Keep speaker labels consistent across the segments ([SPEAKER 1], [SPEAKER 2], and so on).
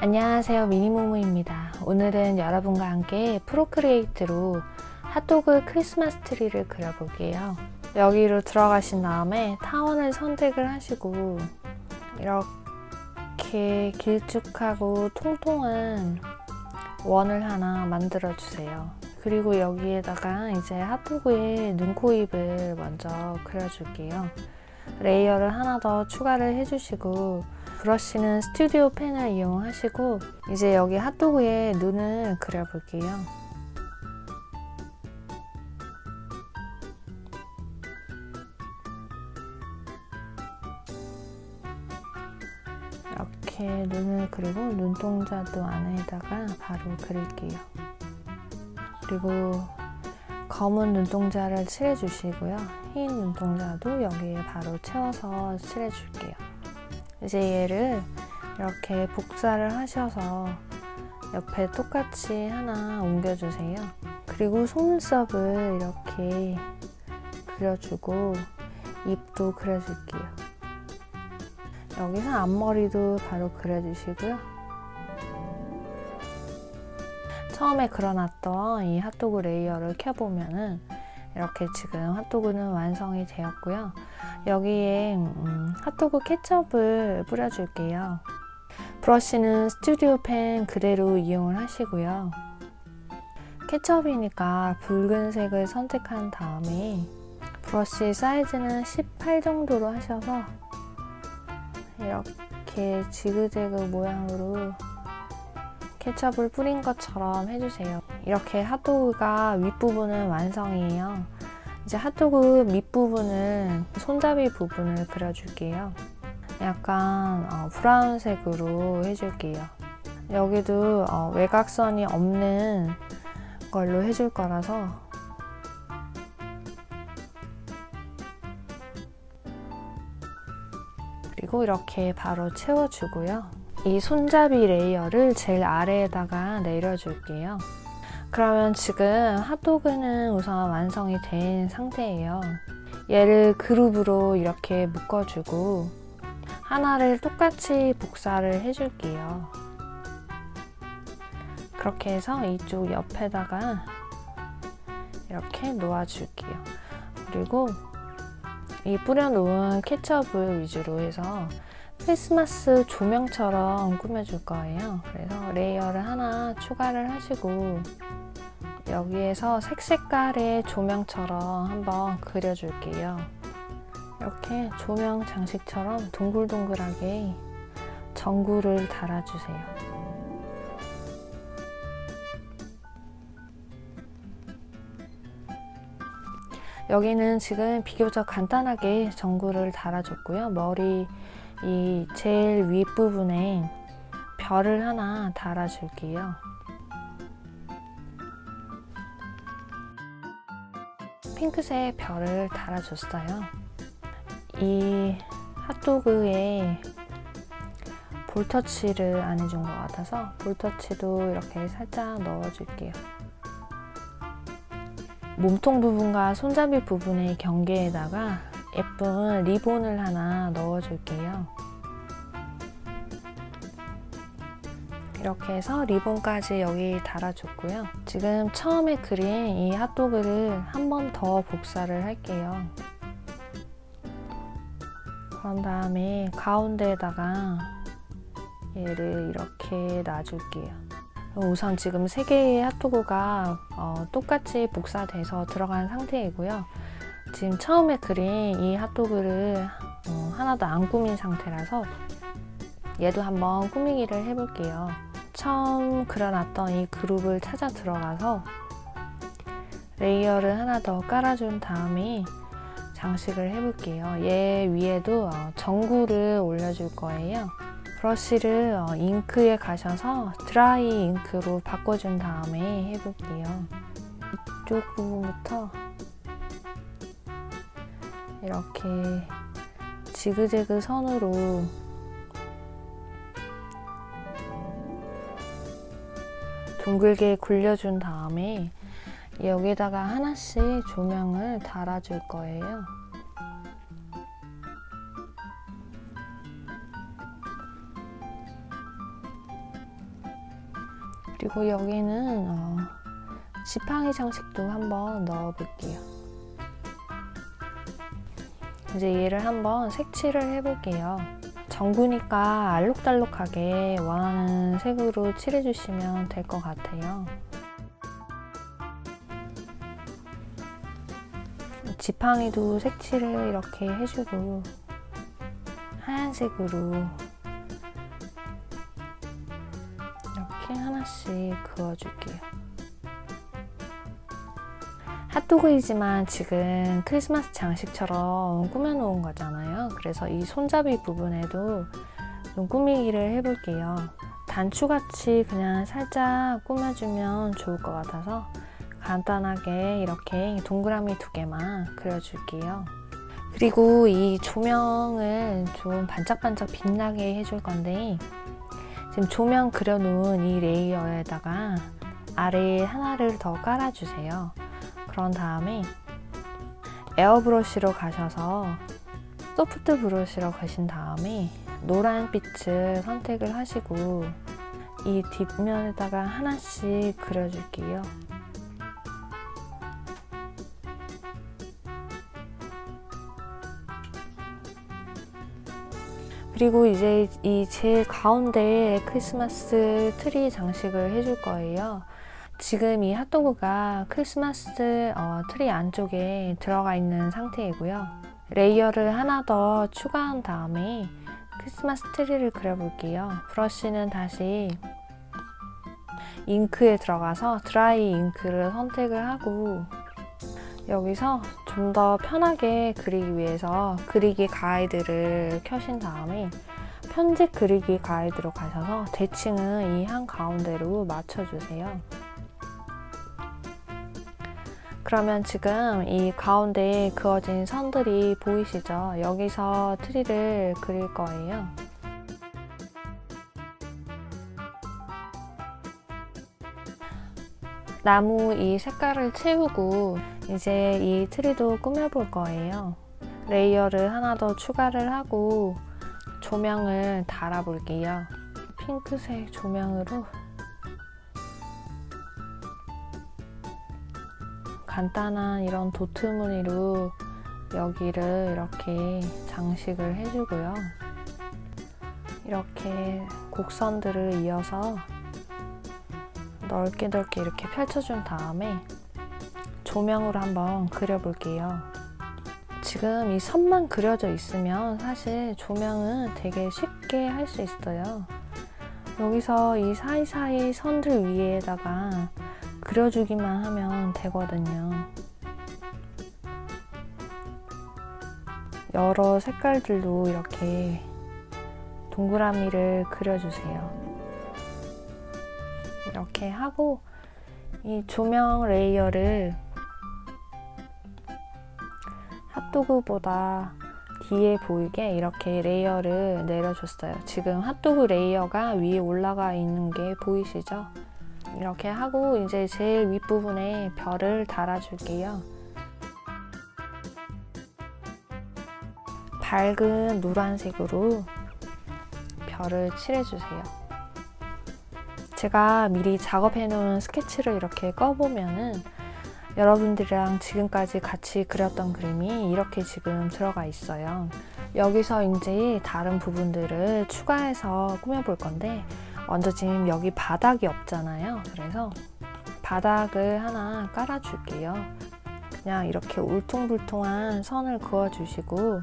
[SPEAKER 1] 안녕하세요, 미니모모입니다. 오늘은 여러분과 함께 프로크리에이트로 핫도그 크리스마스 트리를 그려볼게요. 여기로 들어가신 다음에 타원을 선택을 하시고 이렇게 길쭉하고 통통한 원을 하나 만들어 주세요. 그리고 여기에다가 이제 핫도그의 눈, 코, 입을 먼저 그려줄게요. 레이어를 하나 더 추가를 해주시고 브러쉬는 스튜디오 펜을 이용하시고 이제 여기 핫도그의 눈을 그려볼게요. 이렇게 눈을 그리고 눈동자도 안에다가 바로 그릴게요. 그리고 검은 눈동자를 칠해주시고요. 흰 눈동자도 여기에 바로 채워서 칠해줄게요. 이제 얘를 이렇게 복사를 하셔서 옆에 똑같이 하나 옮겨주세요. 그리고 속눈썹을 이렇게 그려주고 입도 그려줄게요. 여기서 앞머리도 바로 그려주시고요. 처음에 그려놨던 이 핫도그 레이어를 켜보면은 이렇게 지금 핫도그는 완성이 되었고요. 여기에 핫도그 케첩을 뿌려줄게요. 브러쉬는 스튜디오 펜 그대로 이용을 하시고요. 케첩이니까 붉은색을 선택한 다음에 브러쉬 사이즈는 18 정도로 하셔서 이렇게 지그재그 모양으로 케첩을 뿌린 것처럼 해주세요. 이렇게 핫도그가 윗부분은 완성이에요. 이제 핫도그 밑부분은 손잡이 부분을 그려줄게요. 약간 브라운색으로 해줄게요. 여기도 외곽선이 없는 걸로 해줄 거라서 그리고 이렇게 바로 채워주고요. 이 손잡이 레이어를 제일 아래에다가 내려줄게요. 그러면 지금 핫도그는 우선 완성이 된 상태예요. 얘를 그룹으로 이렇게 묶어주고 하나를 똑같이 복사를 해줄게요. 그렇게 해서 이쪽 옆에다가 이렇게 놓아줄게요. 그리고 이 뿌려놓은 케첩을 위주로 해서 크리스마스 조명처럼 꾸며줄 거예요. 그래서 레이어를 하나 추가를 하시고 여기에서 색깔의 조명처럼 한번 그려줄게요. 이렇게 조명 장식처럼 동글동글하게 전구를 달아주세요. 여기는 지금 비교적 간단하게 전구를 달아줬고요. 머리 이 제일 윗부분에 별을 하나 달아줄게요. 핑크색 별을 달아줬어요. 이 핫도그에 볼터치를 안 해준 것 같아서 볼터치도 이렇게 살짝 넣어줄게요. 몸통 부분과 손잡이 부분의 경계에다가 예쁜 리본을 하나 넣어줄게요. 이렇게 해서 리본까지 여기 달아줬고요. 지금 처음에 그린 이 핫도그를 한 번 더 복사를 할게요. 그런 다음에 가운데에다가 얘를 이렇게 놔줄게요. 우선 지금 3개의 핫도그가 똑같이 복사돼서 들어간 상태이고요. 지금 처음에 그린 이 핫도그를 하나도 안 꾸민 상태라서 얘도 한번 꾸미기를 해볼게요. 처음 그려놨던 이 그룹을 찾아 들어가서 레이어를 하나 더 깔아준 다음에 장식을 해볼게요. 얘 위에도 전구를 올려줄 거예요. 브러쉬를 잉크에 가셔서 드라이 잉크로 바꿔준 다음에 해볼게요. 이쪽 부분부터 이렇게 지그재그 선으로 둥글게 굴려준 다음에 여기다가 하나씩 조명을 달아줄 거예요. 그리고 여기는 지팡이 장식도 한번 넣어 볼게요. 이제 얘를 한번 색칠을 해 볼게요. 전구니까 알록달록하게 원하는 색으로 칠해 주시면 될 것 같아요. 지팡이도 색칠을 이렇게 해주고 하얀색으로 이렇게 하나씩 그어줄게요. 핫도그이지만 지금 크리스마스 장식처럼 꾸며놓은 거잖아요. 그래서 이 손잡이 부분에도 좀 꾸미기를 해볼게요. 단추같이 그냥 살짝 꾸며주면 좋을 것 같아서 간단하게 이렇게 동그라미 2개만 그려줄게요. 그리고 이 조명을 좀 반짝반짝 빛나게 해줄 건데 지금 조명 그려놓은 이 레이어에다가 아래에 하나를 더 깔아주세요. 그런 다음에 에어브러쉬로 가셔서 소프트 브러쉬로 가신 다음에 노란빛을 선택을 하시고 이 뒷면에다가 하나씩 그려줄게요. 그리고 이제 이 제일 가운데에 크리스마스 트리 장식을 해줄 거예요. 지금 이 핫도그가 크리스마스 트리 안쪽에 들어가 있는 상태이고요. 레이어를 하나 더 추가한 다음에 크리스마스 트리를 그려볼게요. 브러쉬는 다시 잉크에 들어가서 드라이 잉크를 선택을 하고 여기서 좀 더 편하게 그리기 위해서 그리기 가이드를 켜신 다음에 편집 그리기 가이드로 가셔서 대칭은 이 한가운데로 맞춰주세요. 그러면 지금 이 가운데에 그어진 선들이 보이시죠? 여기서 트리를 그릴 거예요. 나무 이 색깔을 채우고 이제 이 트리도 꾸며볼 거예요. 레이어를 하나 더 추가를 하고 조명을 달아볼게요. 핑크색 조명으로 간단한 이런 도트 무늬로 여기를 이렇게 장식을 해주고요. 이렇게 곡선들을 이어서 넓게 이렇게 펼쳐준 다음에 조명으로 한번 그려볼게요. 지금 이 선만 그려져 있으면 사실 조명은 되게 쉽게 할 수 있어요. 여기서 이 사이사이 선들 위에다가 그려주기만 하면 되거든요. 여러 색깔들로 이렇게 동그라미를 그려주세요. 이렇게 하고 이 조명 레이어를 핫도그보다 뒤에 보이게 이렇게 레이어를 내려줬어요. 지금 핫도그 레이어가 위에 올라가 있는 게 보이시죠? 이렇게 하고 이제 제일 윗부분에 별을 달아줄게요. 밝은 노란색으로 별을 칠해주세요. 제가 미리 작업해 놓은 스케치를 이렇게 꺼보면은 여러분들이랑 지금까지 같이 그렸던 그림이 이렇게 지금 들어가 있어요. 여기서 이제 다른 부분들을 추가해서 꾸며볼 건데 먼저 지금 여기 바닥이 없잖아요. 그래서 바닥을 하나 깔아줄게요. 그냥 이렇게 울퉁불퉁한 선을 그어주시고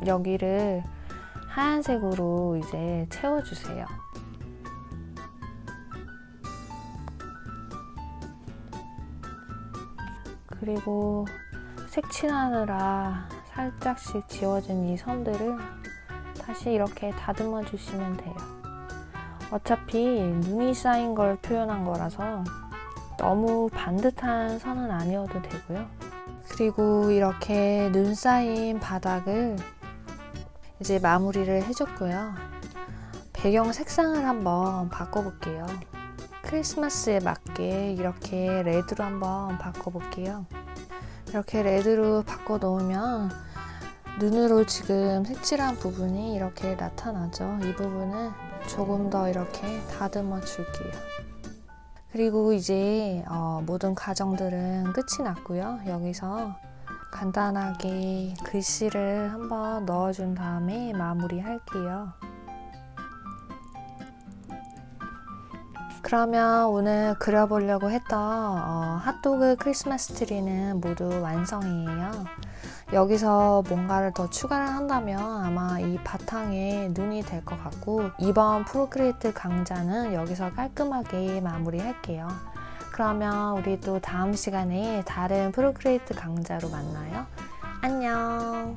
[SPEAKER 1] 여기를 하얀색으로 이제 채워주세요. 그리고 색칠하느라 살짝씩 지워진 이 선들을 다시 이렇게 다듬어 주시면 돼요. 어차피 눈이 쌓인 걸 표현한 거라서 너무 반듯한 선은 아니어도 되고요. 그리고 이렇게 눈 쌓인 바닥을 이제 마무리를 해줬고요. 배경 색상을 한번 바꿔볼게요. 크리스마스에 맞게 이렇게 레드로 한번 바꿔볼게요. 이렇게 레드로 바꿔 놓으면 눈으로 지금 색칠한 부분이 이렇게 나타나죠. 이 부분은 조금 더 이렇게 다듬어 줄게요. 그리고 이제 모든 과정들은 끝이 났고요. 여기서 간단하게 글씨를 한번 넣어준 다음에 마무리 할게요. 그러면 오늘 그려보려고 했던 핫도그 크리스마스 트리는 모두 완성이에요. 여기서 뭔가를 더 추가를 한다면 아마 이 바탕에 눈이 될 것 같고, 이번 프로크리에이트 강좌는 여기서 깔끔하게 마무리할게요. 그러면 우리 또 다음 시간에 다른 프로크리에이트 강좌로 만나요. 안녕.